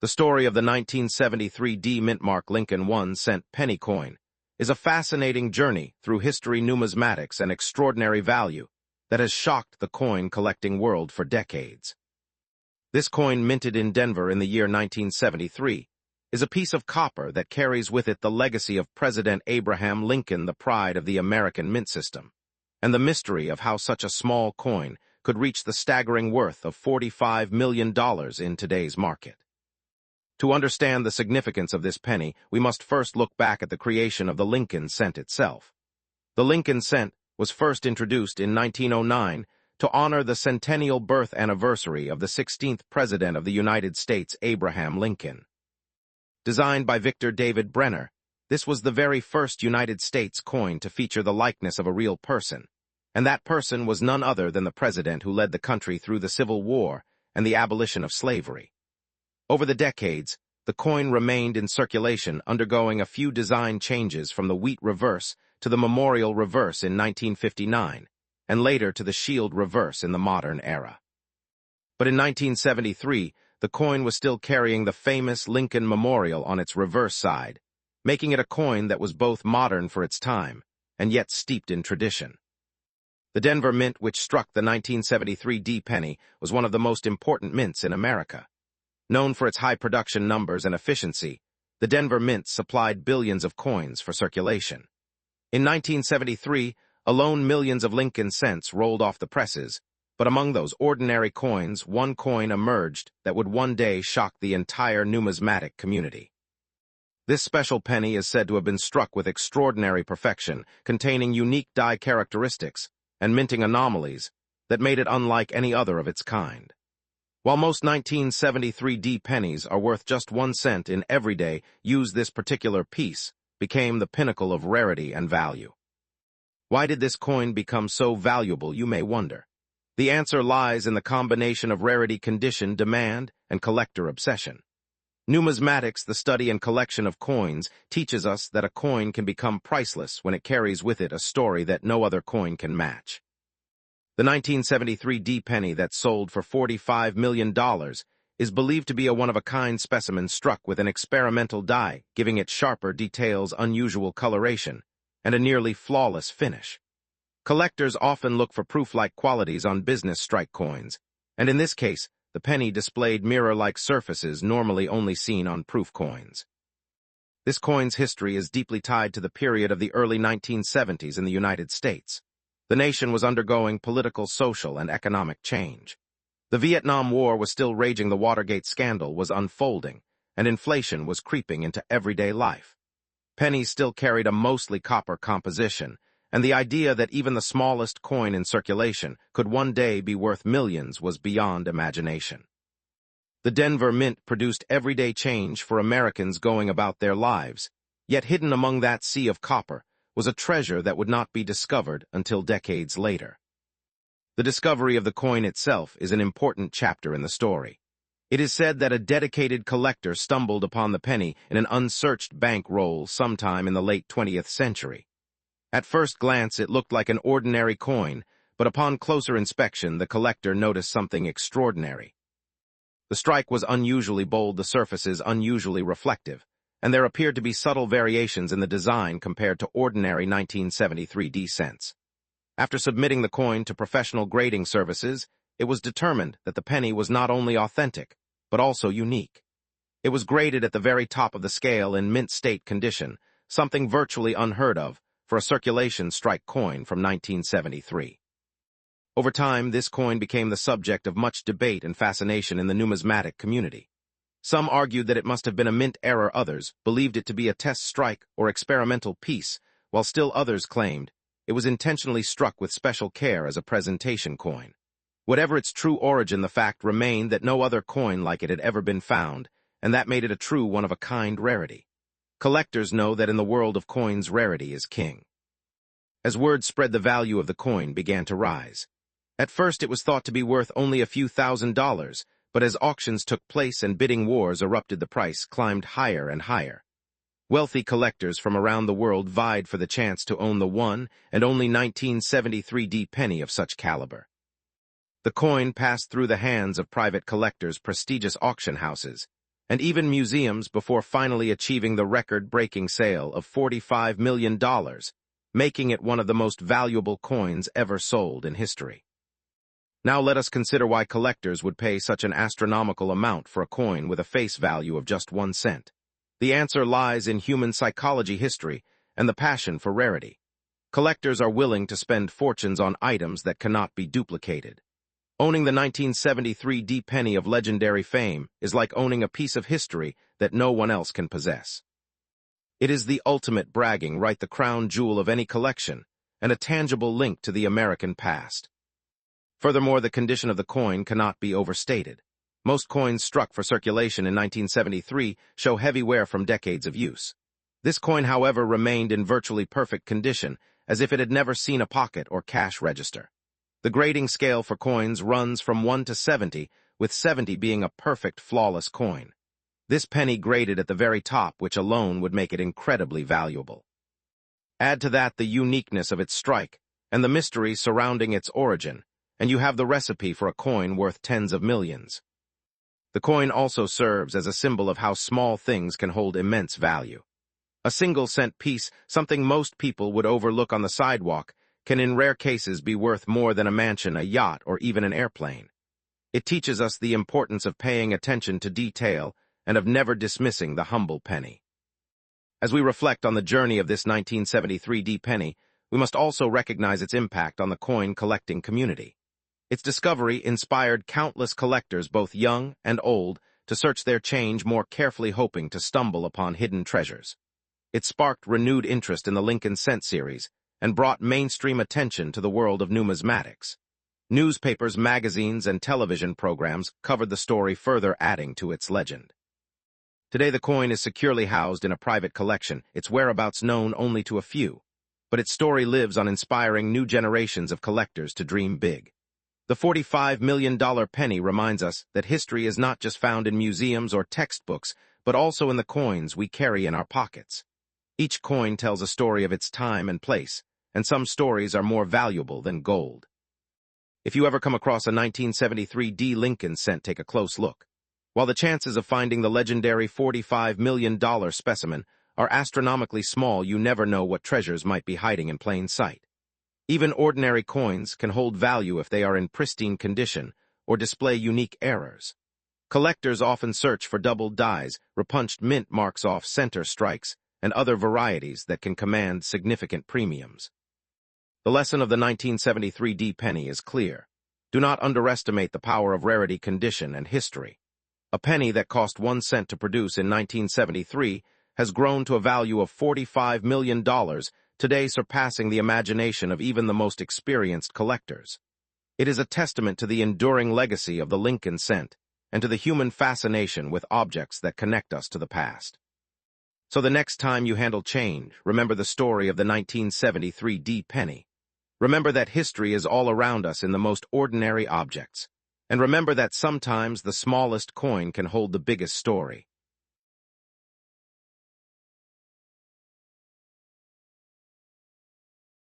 The story of the 1973 D Mintmark Lincoln 1-cent penny coin is a fascinating journey through history, numismatics, and extraordinary value that has shocked the coin-collecting world for decades. This coin, minted in Denver in the year 1973, is a piece of copper that carries with it the legacy of President Abraham Lincoln, the pride of the American mint system, and the mystery of how such a small coin could reach the staggering worth of $45 million in today's market. To understand the significance of this penny, we must first look back at the creation of the Lincoln cent itself. The Lincoln cent was first introduced in 1909 to honor the centennial birth anniversary of the 16th President of the United States, Abraham Lincoln. Designed by Victor David Brenner, this was the very first United States coin to feature the likeness of a real person, and that person was none other than the president who led the country through the Civil War and the abolition of slavery. Over the decades, the coin remained in circulation, undergoing a few design changes from the wheat reverse to the memorial reverse in 1959, and later to the shield reverse in the modern era. But in 1973, the coin was still carrying the famous Lincoln Memorial on its reverse side, making it a coin that was both modern for its time and yet steeped in tradition. The Denver Mint, which struck the 1973 D penny, was one of the most important mints in America. Known for its high production numbers and efficiency, the Denver Mint supplied billions of coins for circulation. In 1973, alone millions of Lincoln cents rolled off the presses, but among those ordinary coins, one coin emerged that would one day shock the entire numismatic community. This special penny is said to have been struck with extraordinary perfection, containing unique die characteristics and minting anomalies that made it unlike any other of its kind. While most 1973 D pennies are worth just 1 cent in everyday use, this particular piece became the pinnacle of rarity and value. Why did this coin become so valuable, you may wonder? The answer lies in the combination of rarity, condition, demand, and collector obsession. Numismatics, the study and collection of coins, teaches us that a coin can become priceless when it carries with it a story that no other coin can match. The 1973 D penny that sold for $45 million is believed to be a one-of-a-kind specimen struck with an experimental die, giving it sharper details, unusual coloration, and a nearly flawless finish. Collectors often look for proof-like qualities on business strike coins, and in this case, the penny displayed mirror-like surfaces normally only seen on proof coins. This coin's history is deeply tied to the period of the early 1970s in the United States. The nation was undergoing political, social, and economic change. The Vietnam War was still raging, the Watergate scandal was unfolding, and inflation was creeping into everyday life. Pennies still carried a mostly copper composition, and the idea that even the smallest coin in circulation could one day be worth millions was beyond imagination. The Denver Mint produced everyday change for Americans going about their lives, yet hidden among that sea of copper was a treasure that would not be discovered until decades later. The discovery of the coin itself is an important chapter in the story. It is said that a dedicated collector stumbled upon the penny in an unsearched bank roll sometime in the late 20th century. At first glance, it looked like an ordinary coin, but upon closer inspection, the collector noticed something extraordinary. The strike was unusually bold, the surfaces unusually reflective, and there appeared to be subtle variations in the design compared to ordinary 1973 D cents. After submitting the coin to professional grading services, it was determined that the penny was not only authentic, but also unique. It was graded at the very top of the scale in mint state condition, something virtually unheard of for a circulation strike coin from 1973. Over time, this coin became the subject of much debate and fascination in the numismatic community. Some argued that it must have been a mint error, others believed it to be a test strike or experimental piece, while still others claimed it was intentionally struck with special care as a presentation coin. Whatever its true origin, the fact remained that no other coin like it had ever been found, and that made it a true one-of-a-kind rarity. Collectors know that in the world of coins, rarity is king. As word spread, the value of the coin began to rise. At first, it was thought to be worth only a few $1,000s, but as auctions took place and bidding wars erupted, the price climbed higher and higher. Wealthy collectors from around the world vied for the chance to own the one and only 1973 D penny of such caliber. The coin passed through the hands of private collectors, prestigious auction houses, and even museums before finally achieving the record-breaking sale of $45 million, making it one of the most valuable coins ever sold in history. Now let us consider why collectors would pay such an astronomical amount for a coin with a face value of just 1 cent. The answer lies in human psychology history and the passion for rarity. Collectors are willing to spend fortunes on items that cannot be duplicated. Owning the 1973 D penny of legendary fame is like owning a piece of history that no one else can possess. It is the ultimate bragging right, the crown jewel of any collection, and a tangible link to the American past. Furthermore, the condition of the coin cannot be overstated. Most coins struck for circulation in 1973 show heavy wear from decades of use. This coin, however, remained in virtually perfect condition, as if it had never seen a pocket or cash register. The grading scale for coins runs from 1 to 70, with 70 being a perfect, flawless coin. This penny graded at the very top, which alone would make it incredibly valuable. Add to that the uniqueness of its strike and the mystery surrounding its origin, and you have the recipe for a coin worth tens of millions. The coin also serves as a symbol of how small things can hold immense value. A single-cent piece, something most people would overlook on the sidewalk, can in rare cases be worth more than a mansion, a yacht, or even an airplane. It teaches us the importance of paying attention to detail and of never dismissing the humble penny. As we reflect on the journey of this 1973 D penny, we must also recognize its impact on the coin collecting community. Its discovery inspired countless collectors, both young and old, to search their change more carefully, hoping to stumble upon hidden treasures. It sparked renewed interest in the Lincoln Cent series and brought mainstream attention to the world of numismatics. Newspapers, magazines, and television programs covered the story, further adding to its legend. Today, the coin is securely housed in a private collection, its whereabouts known only to a few, but its story lives on, inspiring new generations of collectors to dream big. The $45 million penny reminds us that history is not just found in museums or textbooks, but also in the coins we carry in our pockets. Each coin tells a story of its time and place, and some stories are more valuable than gold. If you ever come across a 1973 D Lincoln cent, take a close look. While the chances of finding the legendary $45 million specimen are astronomically small, you never know what treasures might be hiding in plain sight. Even ordinary coins can hold value if they are in pristine condition or display unique errors. Collectors often search for doubled dies, repunched mint marks off center strikes, and other varieties that can command significant premiums. The lesson of the 1973 D penny is clear. Do not underestimate the power of rarity, condition, and history. A penny that cost 1 cent to produce in 1973 has grown to a value of $45 million, today surpassing the imagination of even the most experienced collectors. It is a testament to the enduring legacy of the Lincoln cent and to the human fascination with objects that connect us to the past. So the next time you handle change, remember the story of the 1973 D penny. Remember that history is all around us in the most ordinary objects. And remember that sometimes the smallest coin can hold the biggest story.